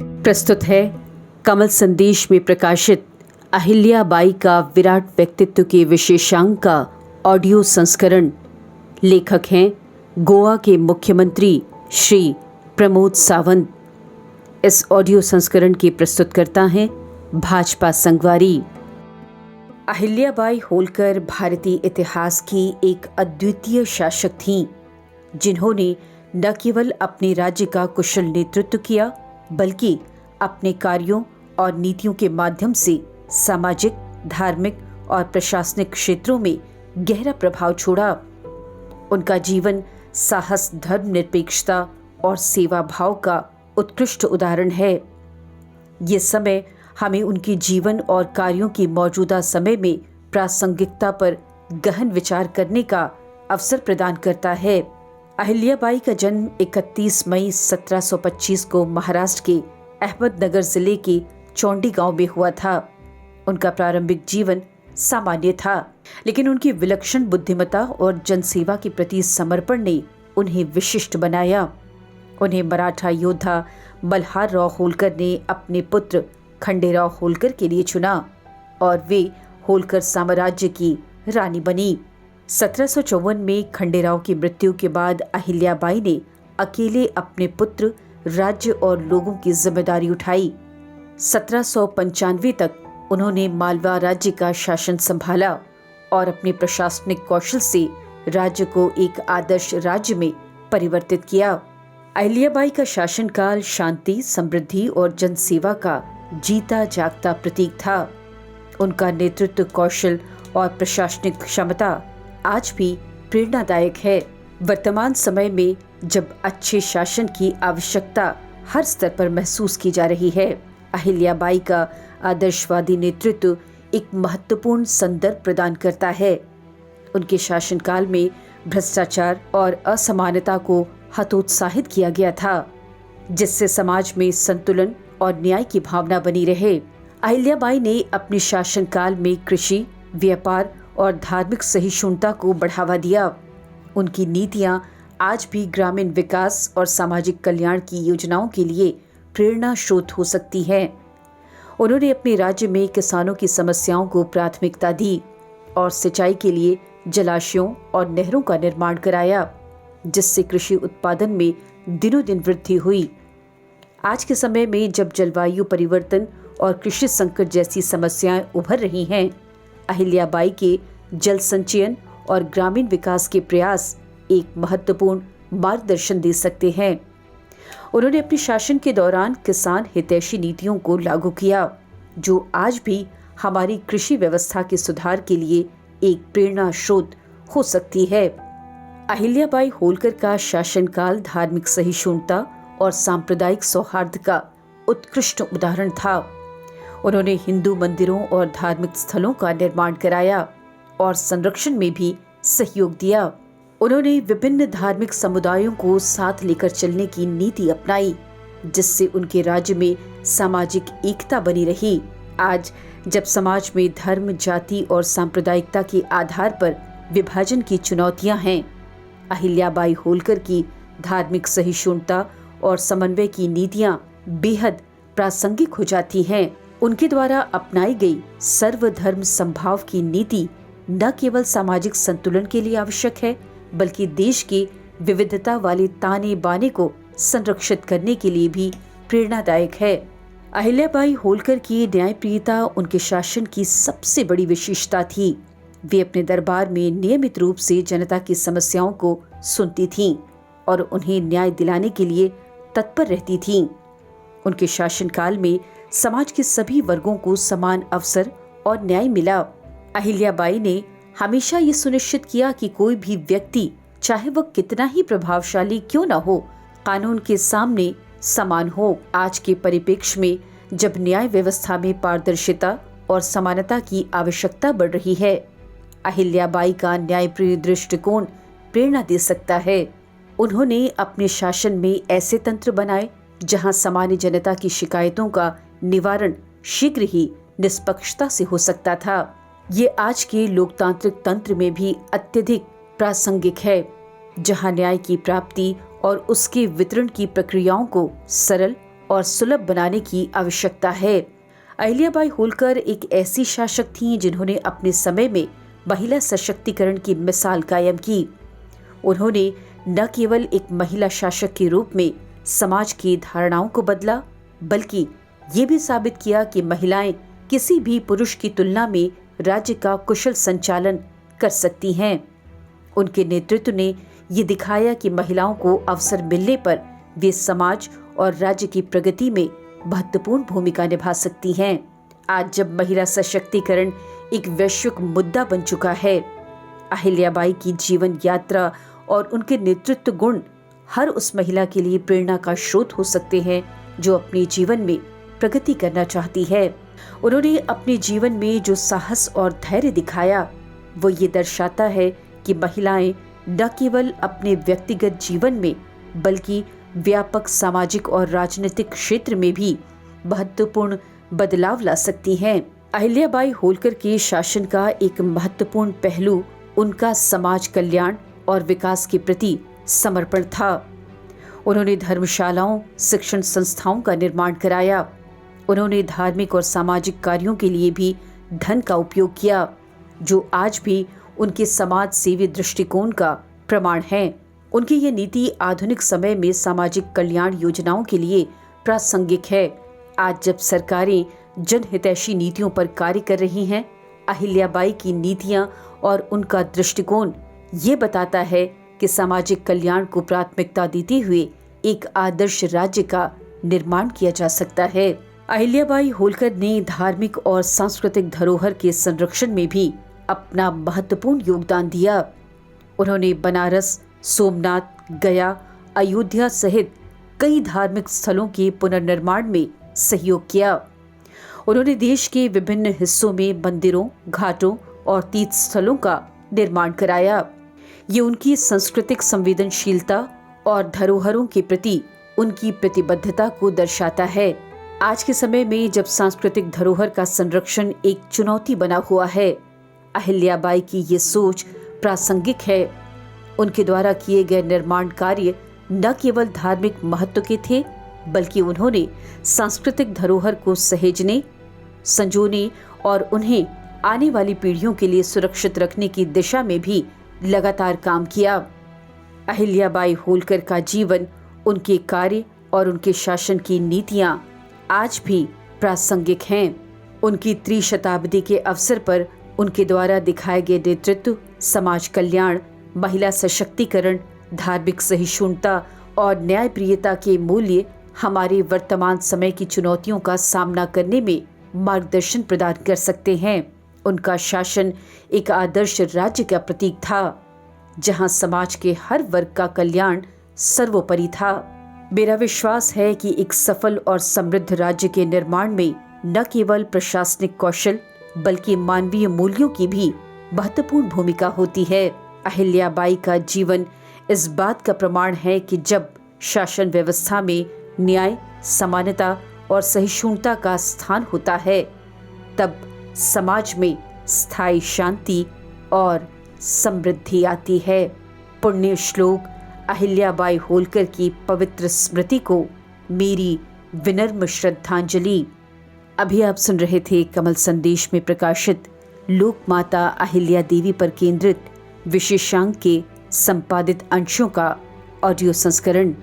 प्रस्तुत है कमल संदेश में प्रकाशित अहिल्या बाई का विराट व्यक्तित्व के विशेषांक का ऑडियो संस्करण। लेखक हैं गोवा के मुख्यमंत्री श्री प्रमोद सावंत। इस ऑडियो संस्करण के प्रस्तुतकर्ता हैं भाजपा संगवारी। अहिल्या बाई होलकर भारतीय इतिहास की एक अद्वितीय शासक थीं, जिन्होंने न केवल अपने राज्य का कुशल नेतृत्व किया बल्कि अपने कार्यों और नीतियों के माध्यम से सामाजिक, धार्मिक और प्रशासनिक क्षेत्रों में गहरा प्रभाव छोड़ा। उनका जीवन साहस, धर्मनिरपेक्षता और सेवा भाव का उत्कृष्ट उदाहरण है। ये समय हमें उनके जीवन और कार्यों की मौजूदा समय में प्रासंगिकता पर गहन विचार करने का अवसर प्रदान करता है। अहिल्या बाई का जन्म 31 मई 1725 को महाराष्ट्र के अहमदनगर जिले के चौंडी गांव में हुआ था। उनका प्रारंभिक जीवन सामान्य था, लेकिन उनकी विलक्षण बुद्धिमत्ता और जनसेवा के प्रति समर्पण ने उन्हें विशिष्ट बनाया। उन्हें मराठा योद्धा मल्हारराव होलकर ने अपने पुत्र खंडेराव होलकर के लिए चुना और वे होलकर साम्राज्य की रानी बनी। 1754 में खंडेराव की मृत्यु के बाद अहिल्या बाई ने अकेले अपने पुत्र, राज्य और लोगों की जिम्मेदारी उठाई। 1795 तक उन्होंने मालवा राज्य का शासन संभाला और अपने प्रशासनिक कौशल से राज्य को एक आदर्श राज्य में परिवर्तित किया। अहिल्या बाई का शासनकाल शांति, समृद्धि और जनसेवा का जीता जागता प्रतीक था। उनका नेतृत्व कौशल और प्रशासनिक क्षमता आज भी प्रेरणादायक है। वर्तमान समय में जब अच्छे शासन की आवश्यकता हर स्तर पर महसूस की जा रही है, अहिल्या बाई का आदर्शवादी नेतृत्व एक महत्वपूर्ण संदर्भ प्रदान करता है। उनके शासनकाल में भ्रष्टाचार और असमानता को हतोत्साहित किया गया था, जिससे समाज में संतुलन और न्याय की भावना बनी रहे। अहिल्या बाई ने अपने शासनकाल में कृषि, व्यापार और धार्मिक सहिष्णुता को बढ़ावा दिया। उनकी नीतियां आज भी ग्रामीण विकास और सामाजिक कल्याण की योजनाओं के लिए प्रेरणा स्रोत हो सकती हैं। उन्होंने अपने राज्य में किसानों की समस्याओं को प्राथमिकता दी और सिंचाई के लिए जलाशयों और नहरों का निर्माण कराया, जिससे कृषि उत्पादन में दिनों दिन वृद्धि हुई। आज के समय में जब जलवायु परिवर्तन और कृषि संकट जैसी समस्याएं उभर रही हैं, अहिल्या बाई के जल संचयन और ग्रामीण विकास के प्रयास एक महत्वपूर्ण मार्गदर्शन दे सकते हैं। उन्होंने अपने शासन के दौरान किसान हितैषी नीतियों को लागू किया, जो आज भी हमारी कृषि व्यवस्था के सुधार के लिए एक प्रेरणा स्रोत हो सकती है। अहिल्या बाई होलकर का शासनकाल धार्मिक सहिष्णुता और सांप्रदायिक सौहार्द का उत्कृष्ट उदाहरण था। उन्होंने हिंदू मंदिरों और धार्मिक स्थलों का निर्माण कराया और संरक्षण में भी सहयोग दिया। उन्होंने विभिन्न धार्मिक समुदायों को साथ लेकर चलने की नीति अपनाई, जिससे उनके राज्य में सामाजिक एकता बनी रही। आज जब समाज में धर्म, जाति और सांप्रदायिकता के आधार पर विभाजन की चुनौतियां हैं, अहिल्या बाई होलकर की धार्मिक सहिष्णुता और समन्वय की नीतियां बेहद प्रासंगिक हो जाती हैं। उनके द्वारा अपनाई गई सर्वधर्म समभाव की नीति न केवल सामाजिक संतुलन के लिए आवश्यक है, बल्कि देश की विविधता वाले ताने बाने को संरक्षित करने के लिए भी प्रेरणादायक है। अहिल्या बाई होलकर की न्यायप्रियता उनके शासन की सबसे बड़ी विशेषता थी। वे अपने दरबार में नियमित रूप से जनता की समस्याओं को सुनती थीं और उन्हें न्याय दिलाने के लिए तत्पर रहती थीं। उनके शासनकाल में समाज के सभी वर्गों को समान अवसर और न्याय मिला। अहिल्या बाई ने हमेशा ये सुनिश्चित किया कि कोई भी व्यक्ति, चाहे वह कितना ही प्रभावशाली क्यों न हो, कानून के सामने समान हो। आज के परिप्रेक्ष्य में जब न्याय व्यवस्था में पारदर्शिता और समानता की आवश्यकता बढ़ रही है, अहिल्या बाई का न्यायप्रिय दृष्टिकोण प्रेरणा दे सकता है। उन्होंने अपने शासन में ऐसे तंत्र बनाए जहां सामान्य जनता की शिकायतों का निवारण शीघ्र ही निष्पक्षता से हो सकता था। ये आज के लोकतांत्रिक तंत्र में भी अत्यधिक प्रासंगिक है, जहां न्याय की प्राप्ति और उसके वितरण की प्रक्रियाओं को सरल और सुलभ बनाने की आवश्यकता है। अहिल्याबाई होलकर एक ऐसी शासक थीं जिन्होंने अपने समय में महिला सशक्तिकरण की मिसाल कायम की। उन्होंने न केवल एक महिला शासक के रूप में समाज की धारणाओं को बदला, बल्कि ये भी साबित किया कि महिलाएं किसी भी पुरुष की तुलना में राज्य का कुशल संचालन कर सकती हैं। उनके नेतृत्व ने ये दिखाया कि महिलाओं को अवसर मिलने पर वे समाज और राज्य की प्रगति में महत्वपूर्ण भूमिका निभा सकती हैं। आज जब महिला सशक्तिकरण एक वैश्विक मुद्दा बन चुका है, अहिल्याबाई की जीवन यात्रा और उनके नेतृत्व गुण हर उस महिला के लिए प्रेरणा का स्रोत हो सकते हैं जो अपने जीवन में प्रगति करना चाहती है। उन्होंने अपने जीवन में जो साहस और धैर्य दिखाया, वो ये दर्शाता है कि महिलाएं न केवल अपने व्यक्तिगत जीवन में बल्कि व्यापक सामाजिक और राजनीतिक क्षेत्र में भी महत्वपूर्ण बदलाव ला सकती हैं। अहिल्याबाई होलकर के शासन का एक महत्वपूर्ण पहलू उनका समाज कल्याण और विकास के प्रति समर्पण था। उन्होंने धर्मशालाओं, शिक्षण संस्थाओं का निर्माण कराया। उन्होंने धार्मिक और सामाजिक कार्यों के लिए भी धन का उपयोग किया, जो आज भी उनके समाज सेवी दृष्टिकोण का प्रमाण है। उनकी ये नीति आधुनिक समय में सामाजिक कल्याण योजनाओं के लिए प्रासंगिक है। आज जब सरकारें जनहितैषी नीतियों पर कार्य कर रही हैं, अहिल्याबाई की नीतियां और उनका दृष्टिकोण ये बताता है कि सामाजिक कल्याण को प्राथमिकता देते हुए एक आदर्श राज्य का निर्माण किया जा सकता है। अहिल्याबाई होलकर ने धार्मिक और सांस्कृतिक धरोहर के संरक्षण में भी अपना महत्वपूर्ण योगदान दिया। उन्होंने बनारस, सोमनाथ, गया, अयोध्या सहित कई धार्मिक स्थलों के पुनर्निर्माण में सहयोग किया। उन्होंने देश के विभिन्न हिस्सों में मंदिरों, घाटों और तीर्थ स्थलों का निर्माण कराया। ये उनकी सांस्कृतिक संवेदनशीलता और धरोहरों के प्रति उनकी प्रतिबद्धता को दर्शाता है। आज के समय में जब सांस्कृतिक धरोहर का संरक्षण एक चुनौती बना हुआ है, अहिल्याबाई की ये सोच प्रासंगिक है। उनके द्वारा किए गए निर्माण कार्य न केवल धार्मिक महत्व के थे, बल्कि उन्होंने सांस्कृतिक धरोहर को सहेजने, संजोने और उन्हें आने वाली पीढ़ियों के लिए सुरक्षित रखने की दिशा में भी लगातार काम किया। अहिल्याबाई होलकर का जीवन, उनके कार्य और उनके शासन की नीतियां आज भी प्रासंगिक हैं। उनकी त्रिशताब्दी के अवसर पर उनके द्वारा दिखाए गए नेतृत्व, समाज कल्याण, महिला सशक्तिकरण, धार्मिक सहिष्णुता और न्यायप्रियता के मूल्य हमारे वर्तमान समय की चुनौतियों का सामना करने में मार्गदर्शन प्रदान कर सकते हैं। उनका शासन एक आदर्श राज्य का प्रतीक था, जहां समाज के हर वर्ग का कल्याण सर्वोपरि था। मेरा विश्वास है कि एक सफल और समृद्ध राज्य के निर्माण में न केवल प्रशासनिक कौशल बल्कि मानवीय मूल्यों की भी महत्वपूर्ण भूमिका होती है। अहिल्याबाई का जीवन इस बात का प्रमाण है कि जब शासन व्यवस्था में न्याय, समानता और सहिष्णुता का स्थान होता है, तब समाज में स्थायी शांति और समृद्धि आती है। पुण्य श्लोक अहिल्याबाई होलकर की पवित्र स्मृति को मेरी विनम्र श्रद्धांजलि। अभी आप सुन रहे थे कमल संदेश में प्रकाशित लोक माता अहिल्या देवी पर केंद्रित विशेषांक के संपादित अंशों का ऑडियो संस्करण।